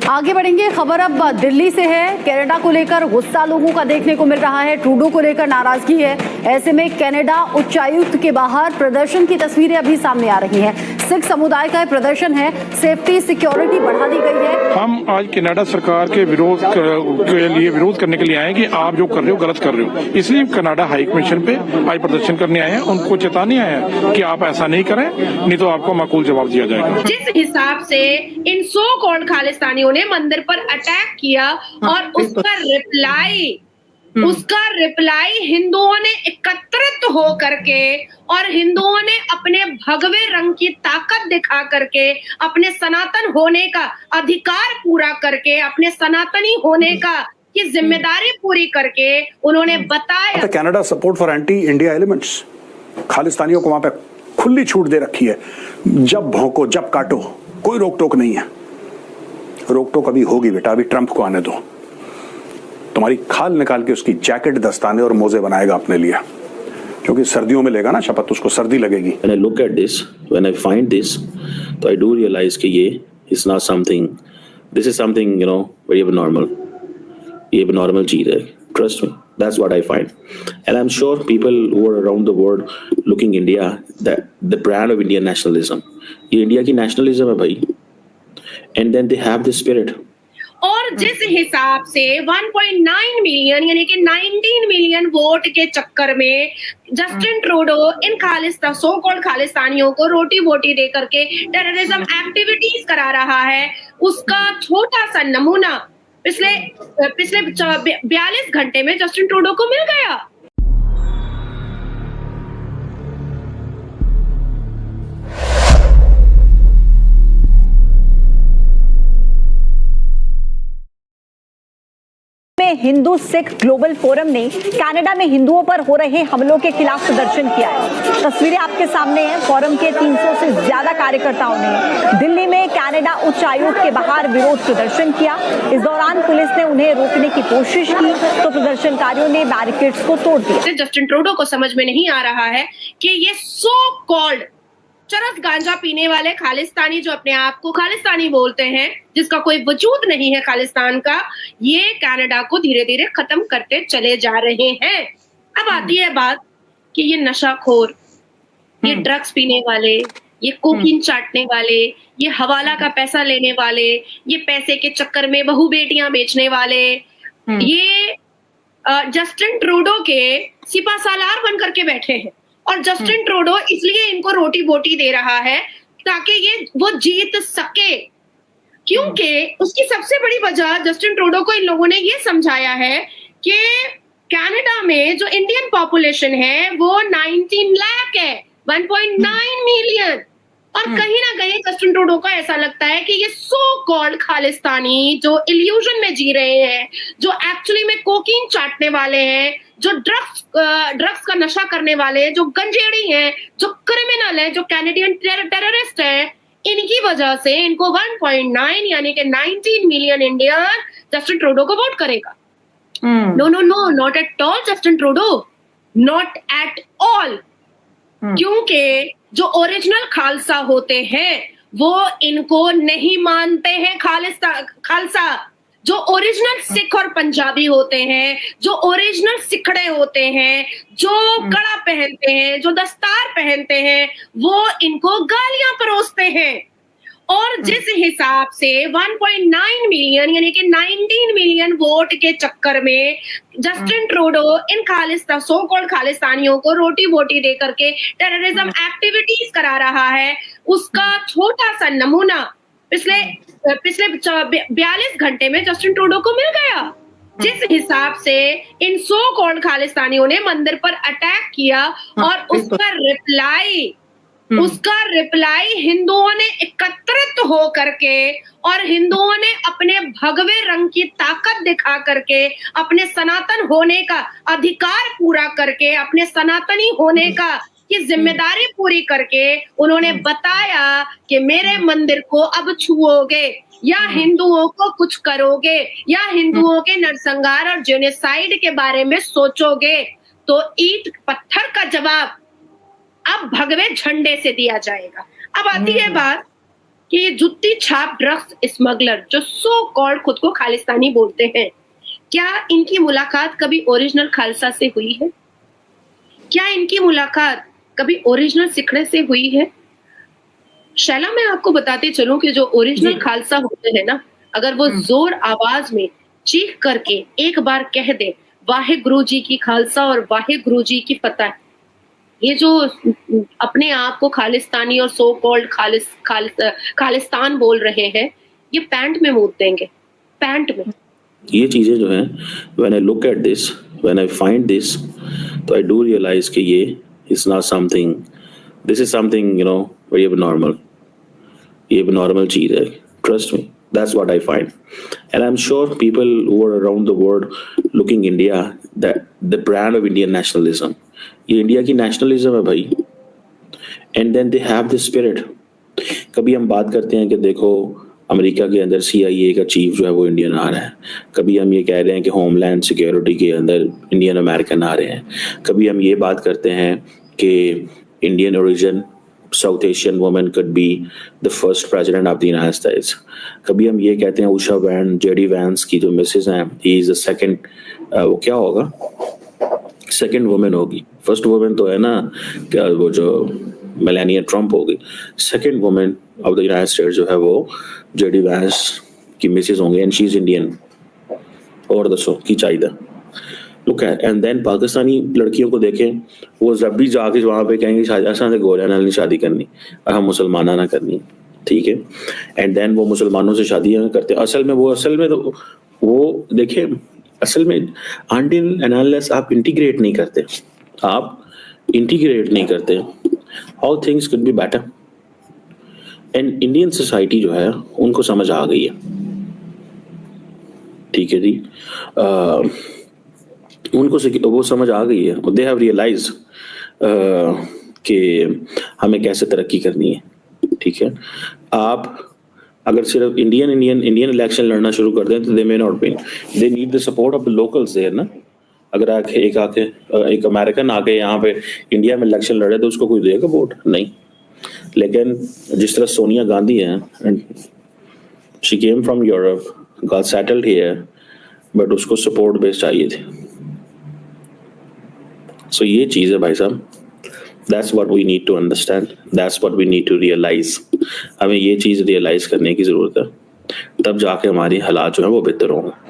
आगे बढ़ेंगे। खबर अब दिल्ली से है। कनाडा को लेकर गुस्सा लोगों का देखने को मिल रहा है। ट्रूडो को लेकर नाराजगी है। ऐसे में कनाडा उच्चायुक्त के बाहर प्रदर्शन की तस्वीरें अभी सामने आ रही हैं। सिख समुदाय का प्रदर्शन है। सेफ्टी सिक्योरिटी बढ़ा दी गई है। हम आज कनाडा सरकार के विरोध करने के लिए आए कि आप जो कर रहे हो गलत कर रहे हो, इसलिए कनाडा हाई कमीशन पे आज प्रदर्शन करने आए हैं। उनको चेताने आए हैं कि आप ऐसा नहीं करें, नहीं तो आपको माकूल जवाब दिया जाएगा। जिस हिसाब से इन सो कॉल्ड खालिस्तानियों ने मंदिर पर अटैक किया और उसका रिप्लाई हिंदुओं ने एकत्रित हो करके और हिंदुओं ने अपने भगवे रंग की ताकत दिखा करके, अपने सनातन होने का अधिकार पूरा करके, अपने सनातनी होने का की जिम्मेदारी पूरी करके उन्होंने बताया। Canada support for anti India elements, खालिस्तानियों को वहां पे खुली छूट दे रखी है। जब भौंको जब काटो, कोई रोक टोक नहीं है। रोक टोक अभी होगी बेटा, अभी ट्रंप को आने दो। तुम्हारी खाल निकाल के उसकी जैकेट, दस्ताने और मोजे बनाएगा अपने लिए, क्योंकि सर्दियों में लेगा ना शपथ, उसको सर्दी लगेगी। When I look at this, when I find this, तो I do realize कि ये is not something, this is something very abnormal. ये abnormal चीज है, trust me, that's what I find, and I'm sure people who are around the world looking India, that the brand of Indian nationalism, ये India की nationalism है भाई, and then they have this spirit. और जिस हिसाब से 1.9 million यानी कि 19 मिलियन वोट के चक्कर में जस्टिन ट्रूडो इन सो कॉल्ड खालिस्तानियों को रोटी बोटी दे करके टेररिज्म एक्टिविटीज करा रहा है, उसका छोटा सा नमूना पिछले 42 घंटे में जस्टिन ट्रूडो को मिल गया। हिंदू सिख ग्लोबल फोरम ने कनाडा में हिंदुओं पर हो रहे हमलों के खिलाफ प्रदर्शन किया है। तस्वीरें आपके सामने हैं। फोरम के 300 से ज्यादा कार्यकर्ताओं ने दिल्ली में कनाडा उच्चायुक्त के बाहर विरोध प्रदर्शन किया। इस दौरान पुलिस ने उन्हें रोकने की कोशिश की तो प्रदर्शनकारियों ने बैरिकेड्स को तोड़ दिया। जस्टिन ट्रूडो को समझ में नहीं आ रहा है कि ये सो कॉल्ड चरस गांजा पीने वाले खालिस्तानी जो अपने आप को खालिस्तानी बोलते हैं, जिसका कोई वजूद नहीं है खालिस्तान का, ये कनाडा को धीरे धीरे खत्म करते चले जा रहे हैं। अब आती है बात कि ये नशाखोर, ये ड्रग्स पीने वाले, ये कोकीन चाटने वाले, ये हवाला का पैसा लेने वाले, ये पैसे के चक्कर में बहू बेटियां बेचने वाले, ये जस्टिन ट्रूडो के सिपा सालार बन करके बैठे हैं। और जस्टिन ट्रूडो इसलिए इनको रोटी बोटी दे रहा है ताकि वो जीत सके, क्योंकि उसकी सबसे बड़ी वजह जस्टिन ट्रूडो को इन लोगों ने ये समझाया है कि कनाडा में जो इंडियन पॉपुलेशन है वो 19 लाख है, 1.9 मिलियन। और कहीं ना कहीं जस्टिन ट्रूडो को ऐसा लगता है कि ये सो कॉल्ड खालिस्तानी जो इल्यूजन में जी रहे हैं, जो एक्चुअली में कोकीन चाटने वाले हैं, जो ड्रग्स का नशा करने वाले, जो गंजेड़ी हैं, जो क्रिमिनल हैं, जो कैनेडियन टेररिस्ट हैं, इनकी वजह से इनको 1.9 यानी कि 19 मिलियन इंडियन जस्टिन ट्रूडो को वोट करेगा। No no no, not at all Justin Trudeau, not at all. क्योंकि जो ओरिजिनल खालसा होते हैं वो इनको नहीं मानते हैं। खालसा जो ओरिजिनल सिख और पंजाबी होते हैं, जो ओरिजिनल सिखड़े होते हैं, जो कड़ा पहनते हैं, जो दस्तार पहनते हैं, वो इनको गालियां परोसते हैं। और जिस हिसाब से 1.9 मिलियन यानी कि 19 मिलियन वोट के चक्कर में जस्टिन ट्रूडो इन सो कॉल्ड खालिस्तानियों को रोटी बोटी दे करके टेररिज्म एक्टिविटीज करा रहा है, उसका छोटा सा नमूना पिछले 42 घंटे में जस्टिन ट्रूडो को मिल गया। जिस हिसाब से इन सो कॉल्ड खालिस्तानियों ने मंदिर पर अटैक किया और उसका रिप्लाई हिंदुओं ने एकत्रित हो करके और हिंदुओं ने अपने भगवे रंग की ताकत दिखा करके, अपने सनातन होने का अधिकार पूरा करके, अपने सनातनी होने का की जिम्मेदारी पूरी करके उन्होंने बताया कि मेरे मंदिर को अब छुओगे या हिंदुओं को कुछ करोगे या हिंदुओं के नरसंहार और जेनोसाइड के बारे में सोचोगे तो ईंट पत्थर का जवाब अब भगवे झंडे से दिया जाएगा। अब आती है बात कि ये जुत्ती छाप ड्रग्स स्मगलर जो सो कॉल्ड खुद को खालिस्तानी बोलते हैं, क्या इनकी मुलाकात कभी ओरिजिनल खालसा से हुई है? क्या इनकी मुलाकात कभी ओरिजिनल सिखड़े से हुई है? शैला, मैं आपको बताते चलूं कि जो ओरिजिनल खालसा होते हैं ना, अगर वो जोर आवाज में चीख करके एक बार कह दे वाहे गुरु जी की खालसा और वाहे गुरु जी की फतह, ये जो अपने आप को खालिस्तानी और सो कॉल्ड खालिस्तान बोल रहे हैं, ये पैंट में मूत देंगे, पैंट में। ये चीजें जो हैं, when I look at this, when I find this, तो I do realize कि ये is not something, this is something, you know, very abnormal. ये abnormal चीज है, trust me, that's what I find. And I'm sure people who are around the world looking India, that the brand of Indian nationalism, ये India की nationalism है भाई. And then they have this spirit. कभी हम बात करते हैं कि देखो अमेरिका के अंदर CIA का चीफ जो है वो इंडियन आ रहा है, कभी हम ये कह रहे हैं कि होमलैंड सिक्योरिटी के अंदर इंडियन अमेरिकन आ रहे हैं, कभी हम ये बात करते हैं कि Indian origin south Asian women could be the first president of the United states, कभी हम ये कहते हैं उषा वैन, जेडी वैंस की जो मिसेस हैं, ही इज द सेकंड, वो क्या होगा, सेकंड वुमेन होगी, फर्स्ट वुमेन तो है ना क्या वो जो मेलानिया ट्रम्प होगी, second women of the United states जो है वो जेडी वैंस की मिसेस होंगे, एंड शी इज इंडियन. और दसो की चाहिए लुक है. एंड देन पाकिस्तानी लड़कियों को देखें, वो जब भी जाके वहाँ पे कहेंगे ऐसा से गोरिया नाल नहीं शादी करनी और हम मुसलमाना ना करनी, ठीक है. एंड देन वो मुसलमानों से शादियाँ करते हैं. असल में तो वो देखें, असल में अनटिल एंड अनलेस आप इंटीग्रेट नहीं करते, how things could be better. And Indian society जो है उनको समझ आ गई है, ठीक है जी, उनको वो समझ आ गई है, दे हैव रियलाइज कि हमें कैसे तरक्की करनी है, ठीक है. आप अगर सिर्फ इंडियन इलेक्शन लड़ना शुरू कर दें तो they may not win, they need the support of the locals there ना. अगर एक अमेरिकन आके यहाँ पे इंडिया में इलेक्शन लड़े तो उसको कोई देगा वोट नहीं. लेकिन जिस तरह सोनिया गांधी है, she came from Europe, got settled here, but उसको सपोर्ट बेस चाहिए थे. सो ये चीज़ है भाई साहब, that's what we need to understand, that's what we need to realise. हमें ये चीज़ रियलाइज करने की ज़रूरत है, तब जाके हमारी हालात जो है वो बेहतर होंगे.